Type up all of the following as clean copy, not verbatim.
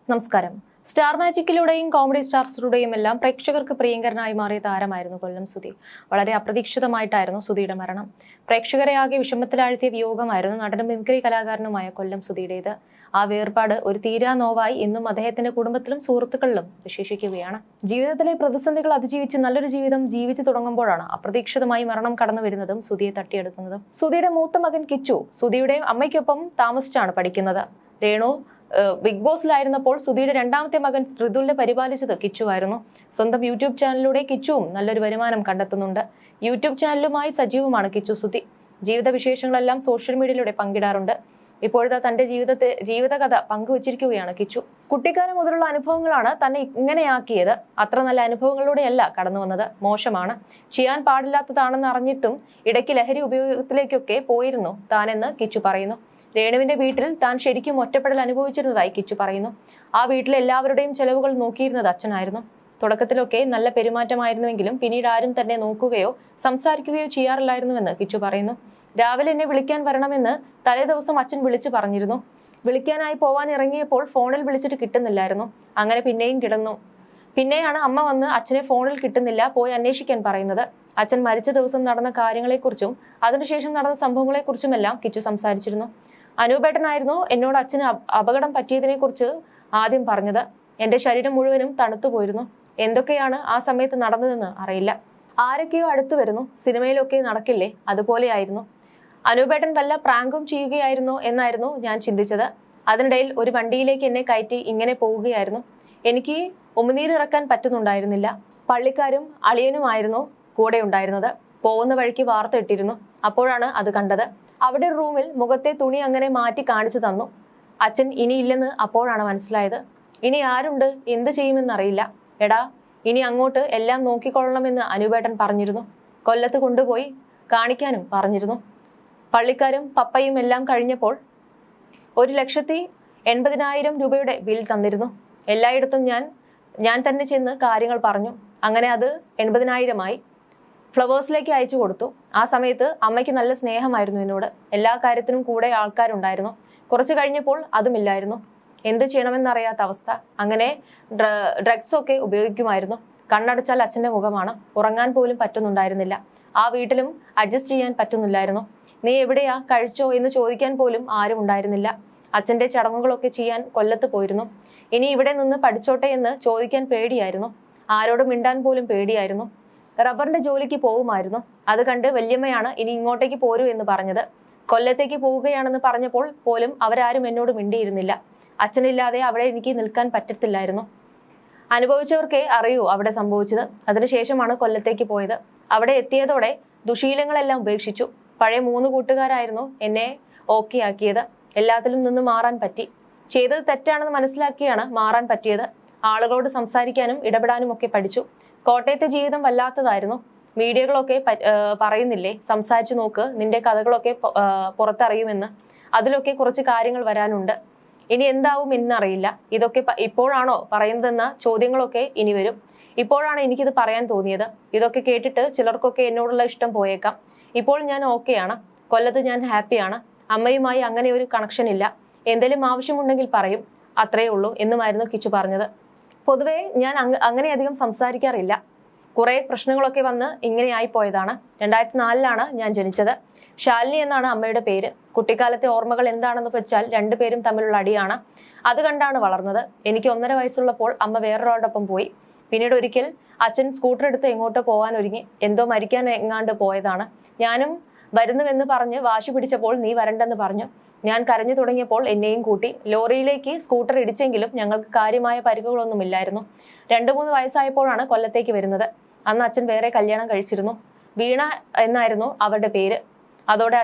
നമസ്കാരം. Star മാജിക്കിലൂടെയും comedy സ്റ്റാർസിലൂടെയും എല്ലാം പ്രേക്ഷകർക്ക് പ്രിയങ്കരനായി മാറിയ താരമായിരുന്നു കൊല്ലം സുധി. വളരെ അപ്രതീക്ഷിതമായിട്ടായിരുന്നു സുധിയുടെ മരണം. പ്രേക്ഷകരെ ആകെ വിഷമത്തിലാഴ്ത്തിയ വിയോഗമായിരുന്നു നടനും മിമിക്രി കലാകാരനുമായ കൊല്ലം സുധിയുടേത്. ആ വേർപാട് ഒരു തീരാ നോവായി ഇന്നും അദ്ദേഹത്തിന്റെ കുടുംബത്തിലും സുഹൃത്തുക്കളിലും വിശേഷിക്കുകയാണ്. ജീവിതത്തിലെ പ്രതിസന്ധികൾ അതിജീവിച്ച് നല്ലൊരു ജീവിതം ജീവിച്ചു തുടങ്ങുമ്പോഴാണ് അപ്രതീക്ഷിതമായി മരണം കടന്നു വരുന്നതും സുധിയെ തട്ടിയെടുക്കുന്നതും. സുധിയുടെ മൂത്ത മകൻ കിച്ചു സുധിയുടെ അമ്മയ്ക്കൊപ്പം താമസിച്ചാണ് പഠിക്കുന്നത്. രേണു ബിഗ് ബോസിലായിരുന്നപ്പോൾ സുധിയുടെ രണ്ടാമത്തെ മകൻ ഋതുലിനെ പരിപാലിച്ചത് കിച്ചു ആയിരുന്നു. സ്വന്തം യൂട്യൂബ് ചാനലിലൂടെ കിച്ചുവും നല്ലൊരു വരുമാനം കണ്ടെത്തുന്നുണ്ട്. യൂട്യൂബ് ചാനലുമായി സജീവമാണ് കിച്ചു സുധി. ജീവിത വിശേഷങ്ങളെല്ലാം സോഷ്യൽ മീഡിയയിലൂടെ പങ്കിടാറുണ്ട്. ഇപ്പോഴത്തെ തന്റെ ജീവിതകഥ പങ്കുവച്ചിരിക്കുകയാണ് കിച്ചു. കുട്ടിക്കാലം മുതലുള്ള അനുഭവങ്ങളാണ് തന്നെ ഇങ്ങനെയാക്കിയത്. അത്ര നല്ല അനുഭവങ്ങളിലൂടെയല്ല കടന്നു വന്നത്. മോശമാണ്, ചെയ്യാൻ പാടില്ലാത്തതാണെന്ന് അറിഞ്ഞിട്ടും ഇടയ്ക്ക് ലഹരി ഉപയോഗത്തിലേക്കൊക്കെ പോയിരുന്നു താനെന്ന് കിച്ചു പറയുന്നു. രേണുവിന്റെ വീട്ടിൽ താൻ ശരിക്കും ഒറ്റപ്പെടൽ അനുഭവിച്ചിരുന്നതായി കിച്ചു പറയുന്നു. ആ വീട്ടിലെ എല്ലാവരുടെയും ചെലവുകൾ നോക്കിയിരുന്നത് അച്ഛനായിരുന്നു. തുടക്കത്തിലൊക്കെ നല്ല പെരുമാറ്റമായിരുന്നുവെങ്കിലും പിന്നീട് ആരും തന്നെ നോക്കുകയോ സംസാരിക്കുകയോ ചെയ്യാറില്ലായിരുന്നുവെന്ന് കിച്ചു പറയുന്നു. രാവിലെ എന്നെ വിളിക്കാൻ വരണമെന്ന് തലേ ദിവസം അച്ഛൻ വിളിച്ചു പറഞ്ഞിരുന്നു. വിളിക്കാനായി പോവാൻ ഇറങ്ങിയപ്പോൾ ഫോണിൽ വിളിച്ചിട്ട് കിട്ടുന്നില്ലായിരുന്നു. അങ്ങനെ പിന്നെയും കിടന്നു. പിന്നെയാണ് അമ്മ വന്ന് അച്ഛനെ ഫോണിൽ കിട്ടുന്നില്ല, പോയി അന്വേഷിക്കാൻ പറയുന്നത്. അച്ഛൻ മരിച്ച ദിവസം നടന്ന കാര്യങ്ങളെക്കുറിച്ചും അതിനുശേഷം നടന്ന സംഭവങ്ങളെക്കുറിച്ചുമെല്ലാം കിച്ചു സംസാരിച്ചിരുന്നു. അനൂപേട്ടനായിരുന്നു എന്നോട് അച്ഛന് അപകടം പറ്റിയതിനെ കുറിച്ച് ആദ്യം പറഞ്ഞത്. എന്റെ ശരീരം മുഴുവനും തണുത്തുപോയിരുന്നു. എന്തൊക്കെയാണ് ആ സമയത്ത് നടന്നതെന്ന് അറിയില്ല. ആരൊക്കെയോ അടുത്തു വരുന്നു. സിനിമയിലൊക്കെ നടക്കില്ലേ, അതുപോലെയായിരുന്നു. അനൂപേട്ടൻ വല്ല പ്രാങ്കും ചെയ്യുകയായിരുന്നോ എന്നായിരുന്നു ഞാൻ ചിന്തിച്ചത്. അതിനിടയിൽ ഒരു വണ്ടിയിലേക്ക് എന്നെ കയറ്റി ഇങ്ങനെ പോവുകയായിരുന്നു. എനിക്ക് ഉമിനീര് ഇറക്കാൻ പറ്റുന്നുണ്ടായിരുന്നില്ല. പള്ളിക്കാരും അളിയനുമായിരുന്നു കൂടെ ഉണ്ടായിരുന്നത്. പോകുന്ന വഴിക്ക് വാർത്ത ഇട്ടിരുന്നു. അപ്പോഴാണ് അത് കണ്ടത്. അവിടെ റൂമിൽ മുഖത്തെ തുണി അങ്ങനെ മാറ്റി കാണിച്ചു തന്നു. അച്ഛൻ ഇനിയില്ലെന്ന് അപ്പോഴാണ് മനസ്സിലായത്. ഇനി ആരുണ്ട്, എന്ത് ചെയ്യുമെന്നറിയില്ല. എടാ, ഇനി അങ്ങോട്ട് എല്ലാം നോക്കിക്കൊള്ളണമെന്ന് അനൂപേട്ടൻ പറഞ്ഞിരുന്നു. കൊല്ലത്ത് കൊണ്ടുപോയി കാണിക്കാനും പറഞ്ഞിരുന്നു. പള്ളിക്കാരും പപ്പയും എല്ലാം കഴിഞ്ഞപ്പോൾ 1,80,000 രൂപയുടെ ബിൽ തന്നിരുന്നു. എല്ലായിടത്തും ഞാൻ തന്നെ ചെന്ന് കാര്യങ്ങൾ പറഞ്ഞു. അങ്ങനെ അത് 80,000 ഫ്ലവേഴ്സിലേക്ക് അയച്ചു കൊടുത്തു. ആ സമയത്ത് അമ്മയ്ക്ക് നല്ല സ്നേഹമായിരുന്നു എന്നോട്. എല്ലാ കാര്യത്തിനും കൂടെ ആൾക്കാരുണ്ടായിരുന്നു. കുറച്ച് കഴിഞ്ഞപ്പോൾ അതുമില്ലായിരുന്നു. എന്ത് ചെയ്യണമെന്നറിയാത്ത അവസ്ഥ. അങ്ങനെ ഡ്രഗ്സ് ഒക്കെ ഉപയോഗിക്കുമായിരുന്നു. കണ്ണടച്ചാൽ അച്ഛന്റെ മുഖമാണ്. ഉറങ്ങാൻ പോലും പറ്റുന്നുണ്ടായിരുന്നില്ല. ആ വീട്ടിലും അഡ്ജസ്റ്റ് ചെയ്യാൻ പറ്റുന്നില്ലായിരുന്നു. നീ എവിടെയാ, കഴിച്ചോ എന്ന് ചോദിക്കാൻ പോലും ആരും ഉണ്ടായിരുന്നില്ല. അച്ഛന്റെ ചടങ്ങുകളൊക്കെ ചെയ്യാൻ കൊല്ലത്ത് പോയിരുന്നു. ഇനി ഇവിടെ നിന്ന് പഠിച്ചോട്ടെ എന്ന് ചോദിക്കാൻ പേടിയായിരുന്നു. ആരോടും മിണ്ടാൻ പോലും പേടിയായിരുന്നു. റബ്ബറിന്റെ ജോലിക്ക് പോവുമായിരുന്നു. അത് കണ്ട് വല്യമ്മയാണ് ഇനി ഇങ്ങോട്ടേക്ക് പോരൂ എന്ന് പറഞ്ഞത്. കൊല്ലത്തേക്ക് പോവുകയാണെന്ന് പറഞ്ഞപ്പോൾ പോലും അവരാരും എന്നോട് മിണ്ടിയിരുന്നില്ല. അച്ഛനില്ലാതെ അവിടെ എനിക്ക് നിൽക്കാൻ പറ്റത്തില്ലായിരുന്നു. അനുഭവിച്ചവർക്കേ അറിയൂ അവിടെ സംഭവിച്ചത്. അതിനുശേഷമാണ് കൊല്ലത്തേക്ക് പോയത്. അവിടെ എത്തിയതോടെ ദുശീലങ്ങളെല്ലാം ഉപേക്ഷിച്ചു. പഴയ 3 കൂട്ടുകാരായിരുന്നു എന്നെ ഓക്കെ ആക്കിയത്. എല്ലാത്തിലും നിന്ന് മാറാൻ പറ്റി. ചെയ്തത് തെറ്റാണെന്ന് മനസ്സിലാക്കിയാണ് മാറാൻ പറ്റിയത്. ആളുകളോട് സംസാരിക്കാനും ഇടപെടാനും ഒക്കെ പഠിച്ചു. കോട്ടയത്തെ ജീവിതം വല്ലാത്തതായിരുന്നു. മീഡിയകളൊക്കെ പറയുന്നില്ലേ, സംസാരിച്ചു നോക്ക്, നിന്റെ കഥകളൊക്കെ പുറത്തറിയുമെന്ന്. അതിലൊക്കെ കുറച്ച് കാര്യങ്ങൾ വരാനുണ്ട്. ഇനി എന്താവും എന്നറിയില്ല. ഇതൊക്കെ ഇപ്പോഴാണോ പറയുന്നതെന്ന ചോദ്യങ്ങളൊക്കെ ഇനി വരും. ഇപ്പോഴാണ് എനിക്കിത് പറയാൻ തോന്നിയത്. ഇതൊക്കെ കേട്ടിട്ട് ചിലർക്കൊക്കെ എന്നോടുള്ള ഇഷ്ടം പോയേക്കാം. ഇപ്പോൾ ഞാൻ ഓക്കെയാണ്. കൊല്ലത്ത് ഞാൻ ഹാപ്പിയാണ്. അമ്മയുമായി അങ്ങനെ ഒരു കണക്ഷൻ ഇല്ല. എന്തെങ്കിലും ആവശ്യമുണ്ടെങ്കിൽ പറയും, അത്രയേ ഉള്ളൂ എന്നുമായിരുന്നു കിച്ചു പറഞ്ഞത്. പൊതുവെ ഞാൻ അങ്ങനെയധികം സംസാരിക്കാറില്ല. കുറെ പ്രശ്നങ്ങളൊക്കെ വന്ന് ഇങ്ങനെയായി പോയതാണ്. 2004 ഞാൻ ജനിച്ചത്. ശാലിനി എന്നാണ് അമ്മയുടെ പേര്. കുട്ടിക്കാലത്തെ ഓർമ്മകൾ എന്താണെന്ന് വെച്ചാൽ 2 പേരും തമ്മിലുള്ള അടിയാണ്. അത് കണ്ടാണ് വളർന്നത്. എനിക്ക് 1.5 വയസ്സുള്ളപ്പോൾ അമ്മ വേറൊരാളോടൊപ്പം പോയി. പിന്നീട് ഒരിക്കൽ അച്ഛൻ സ്കൂട്ടർ എടുത്ത് എങ്ങോട്ടോ പോകാൻ ഒരുങ്ങി. എന്തോ മരിക്കാൻ എങ്ങാണ്ട് പോയതാണ്. ഞാനും വരുന്നുവെന്ന് പറഞ്ഞ് വാശി പിടിച്ചപ്പോൾ നീ വരണ്ടെന്ന് പറഞ്ഞു. ഞാൻ കരഞ്ഞു തുടങ്ങിയപ്പോൾ എന്നെയും കൂട്ടി. ലോറിയിലേക്ക് സ്കൂട്ടർ ഇടിച്ചെങ്കിലും ഞങ്ങൾക്ക് കാര്യമായ പരിക്കുകളൊന്നുമില്ലായിരുന്നു. 2-3 വയസ്സായപ്പോഴാണ് കൊല്ലത്തേക്ക് വരുന്നത്. അന്ന് അച്ഛൻ വേറെ കല്യാണം കഴിച്ചിരുന്നു. വീണ എന്നായിരുന്നു അവരുടെ പേര്. അതോടെ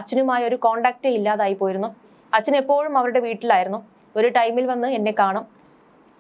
അച്ഛനുമായി ഒരു കോണ്ടാക്റ്റേ ഇല്ലാതായി പോയിരുന്നു. അച്ഛൻ എപ്പോഴും അവരുടെ വീട്ടിലായിരുന്നു. ഒരു ടൈമിൽ വന്ന് എന്നെ കാണും.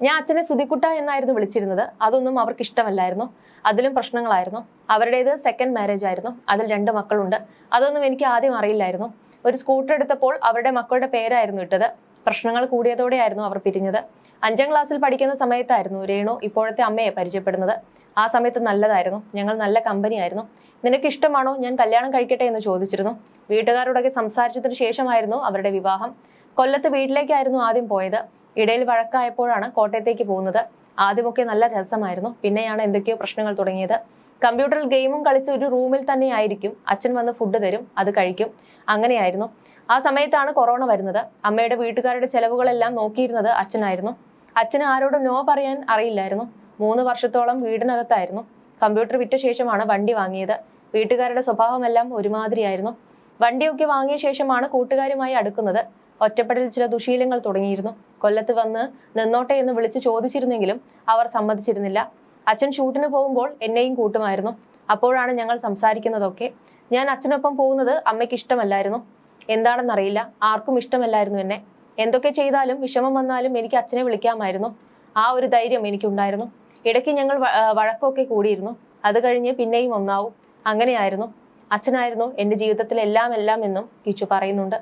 ഞാൻ അച്ഛനെ സുധിക്കുട്ട എന്നായിരുന്നു വിളിച്ചിരുന്നത്. അതൊന്നും അവർക്ക് ഇഷ്ടമല്ലായിരുന്നു. അതിലും പ്രശ്നങ്ങളായിരുന്നു. അവരുടേത് സെക്കൻഡ് മാരേജ് ആയിരുന്നു. അതിൽ 2 മക്കളുണ്ട്. അതൊന്നും എനിക്ക് ആദ്യം അറിയില്ലായിരുന്നു. ഒരു സ്കൂട്ടർ എടുത്തപ്പോൾ അവരുടെ മക്കളുടെ പേരായിരുന്നു ഇട്ടത്. പ്രശ്നങ്ങൾ കൂടിയതോടെയായിരുന്നു അവർ പിരിഞ്ഞത്. 5ാം ക്ലാസ്സിൽ പഠിക്കുന്ന സമയത്തായിരുന്നു രേണു ഇപ്പോഴത്തെ അമ്മയെ പരിചയപ്പെടുന്നത്. ആ സമയത്ത് നല്ലതായിരുന്നു. ഞങ്ങൾ നല്ല കമ്പനിയായിരുന്നു. നിനക്ക് ഇഷ്ടമാണോ ഞാൻ കല്യാണം കഴിക്കട്ടെ എന്ന് ചോദിച്ചിരുന്നു. വീട്ടുകാരോടൊക്കെ സംസാരിച്ചതിന് ശേഷമായിരുന്നു അവരുടെ വിവാഹം. കൊല്ലത്ത് വീട്ടിലേക്കായിരുന്നു ആദ്യം പോയത്. ഇടയിൽ വഴക്കായപ്പോഴാണ് കോട്ടയത്തേക്ക് പോകുന്നത്. ആദ്യമൊക്കെ നല്ല രസമായിരുന്നു, പിന്നെയാണ് എന്തൊക്കെയോ പ്രശ്നങ്ങൾ തുടങ്ങിയത്. കമ്പ്യൂട്ടറിൽ ഗെയിമും കളിച്ച് ഒരു റൂമിൽ തന്നെ ആയിരിക്കും. അച്ഛൻ വന്ന് ഫുഡ് തരും, അത് കഴിക്കും. അങ്ങനെയായിരുന്നു. ആ സമയത്താണ് കൊറോണ വരുന്നത്. അമ്മയുടെ വീട്ടുകാരുടെ ചെലവുകളെല്ലാം നോക്കിയിരുന്നത് അച്ഛനായിരുന്നു. അച്ഛന് ആരോടും നോ പറയാൻ അറിയില്ലായിരുന്നു. 3 വർഷത്തോളം വീടിനകത്തായിരുന്നു. കമ്പ്യൂട്ടർ വിറ്റ ശേഷമാണ് വണ്ടി വാങ്ങിയത്. വീട്ടുകാരുടെ സ്വഭാവമെല്ലാം ഒരുമാതിരിയായിരുന്നു. വണ്ടിയൊക്കെ വാങ്ങിയ ശേഷമാണ് കൂട്ടുകാരുമായി അടുക്കുന്നത്. ഒറ്റപ്പെടൽ ചില ദുശീലങ്ങൾ തുടങ്ങിയിരുന്നു. കൊല്ലത്ത് വന്ന് നിന്നോട്ടെ എന്ന് വിളിച്ച് ചോദിച്ചിരുന്നെങ്കിലും അവർ സമ്മതിച്ചിരുന്നില്ല. അച്ഛൻ ഷൂട്ടിന് പോകുമ്പോൾ എന്നെയും കൂട്ടുമായിരുന്നു. അപ്പോഴാണ് ഞങ്ങൾ സംസാരിക്കുന്നതൊക്കെ. ഞാൻ അച്ഛനൊപ്പം പോകുന്നത് അമ്മയ്ക്ക് ഇഷ്ടമല്ലായിരുന്നു. എന്താണെന്നറിയില്ല, ആർക്കും ഇഷ്ടമല്ലായിരുന്നു എന്നെ. എന്തൊക്കെ ചെയ്താലും വിഷമം വന്നാലും എനിക്ക് അച്ഛനെ വിളിക്കാമായിരുന്നു. ആ ഒരു ധൈര്യം എനിക്കുണ്ടായിരുന്നു. ഇടയ്ക്ക് ഞങ്ങൾ വഴക്കൊക്കെ കൂടിയിരുന്നു. അത് കഴിഞ്ഞ് പിന്നെയും ഒന്നാവും. അങ്ങനെയായിരുന്നു. അച്ഛനായിരുന്നു എൻ്റെ ജീവിതത്തിൽ എല്ലാം എന്നും കിച്ചു പറയുന്നുണ്ട്.